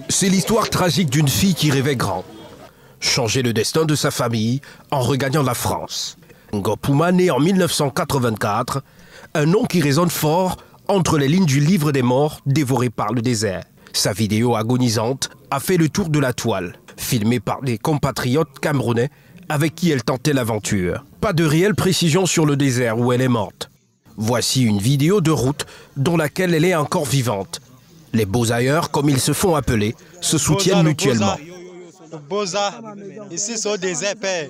C'est l'histoire tragique d'une fille qui rêvait grand. Changer le destin de sa famille en regagnant la France. Ngo Puma, né en 1984, un nom qui résonne fort entre les lignes du livre des morts dévoré par le désert. Sa vidéo agonisante a fait le tour de la toile, filmée par des compatriotes camerounais avec qui elle tentait l'aventure. Pas de réelle précision sur le désert où elle est morte. Voici une vidéo de route dont laquelle elle est encore vivante. Les Bozailleurs, comme ils se font appeler, se soutiennent mutuellement. Le Boza, ici c'est au désert, père.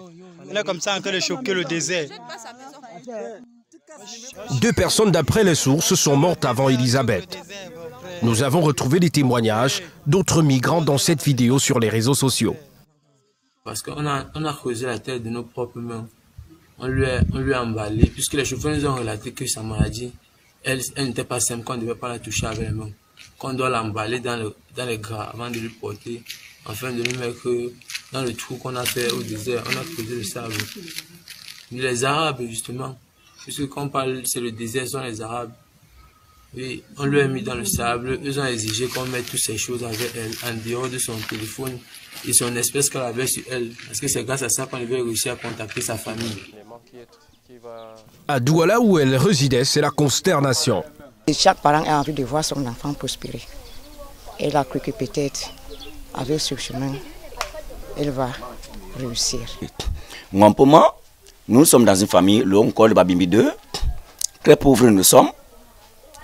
On est comme ça en train de choquer le désert. 2 personnes d'après les sources sont mortes avant Elisabeth. Nous avons retrouvé des témoignages d'autres migrants dans cette vidéo sur les réseaux sociaux. Parce qu'on a creusé la terre de nos propres mains. On lui a emballé, puisque les chauffeurs nous ont relaté que sa maladie, elle n'était pas simple, qu'on ne devait pas la toucher avec les mains. Qu'on doit l'emballer dans les gras avant de lui porter, afin de lui mettre dans le trou qu'on a fait au désert. On a creusé le sable. Les Arabes, justement, puisque quand on parle, c'est le désert, sont les Arabes. Et on lui a mis dans le sable, ils ont exigé qu'on mette toutes ces choses avec elle, en dehors de son téléphone et son espèce qu'elle avait sur elle. Parce que c'est grâce à ça qu'on avait réussi à contacter sa famille. À Douala, où elle résidait, c'est la consternation. Et chaque parent a envie de voir son enfant prospérer. Elle a cru que peut-être, avec ce chemin, elle va réussir. Pour moi, nous sommes dans une famille, le Hong de Babimbi 2, très pauvres nous sommes.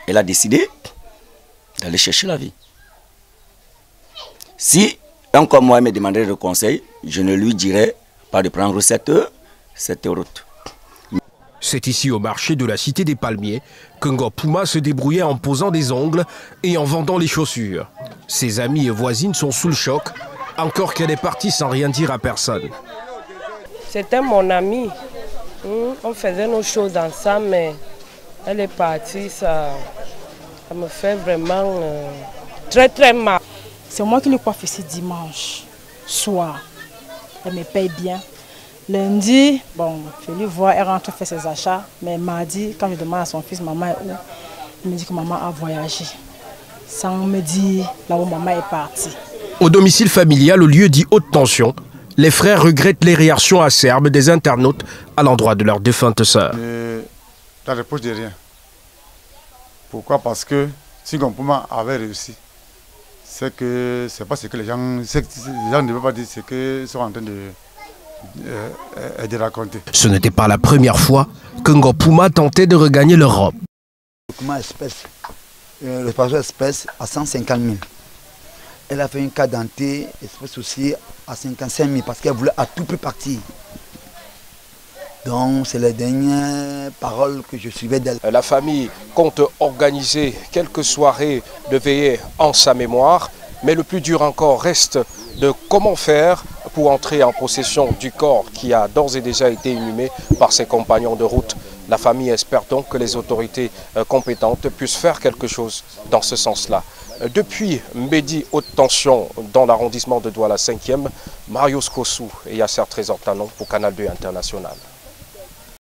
Elle a décidé d'aller chercher la vie. Si un comme moi me demanderait de conseil, je ne lui dirais pas de prendre cette route. C'est ici au marché de la Cité des Palmiers que Ngo Puma se débrouillait en posant des ongles et en vendant les chaussures. Ses amis et voisines sont sous le choc, encore qu'elle est partie sans rien dire à personne. C'était mon amie. On faisait nos choses ensemble, mais elle est partie, ça me fait vraiment très très mal. C'est moi qui le coiffe ici dimanche soir. Elle me paye bien. Lundi, bon, je lui vois, elle rentre faire ses achats. Mais mardi, quand je demande à son fils, maman est où? Il me dit que maman a voyagé. Sans me dire là où maman est partie. Au domicile familial, au lieu dit haute tension, les frères regrettent les réactions acerbes des internautes à l'endroit de leur défunte sœur. La réponse de rien. Pourquoi? Parce que si Ngo Puma avait réussi, c'est que c'est pas ce que les gens ne veulent pas dire, c'est qu'ils sont en train de raconter. Ce n'était pas la première fois que Ngo Puma tentait de regagner l'Europe. Le passeport espèce à 150 000. Elle a fait une carte d'identité espèce aussi à 55 000 parce qu'elle voulait à tout prix partir. Donc c'est les dernières paroles que je suivais d'elle. La famille compte organiser quelques soirées de veillée en sa mémoire, mais le plus dur encore reste de comment faire pour entrer en possession du corps qui a d'ores et déjà été inhumé par ses compagnons de route. La famille espère donc que les autorités compétentes puissent faire quelque chose dans ce sens-là. Depuis Mbedi, haute tension dans l'arrondissement de Douala 5e, Mario Skosou et Yasser Trésor Tanon pour Canal 2 International.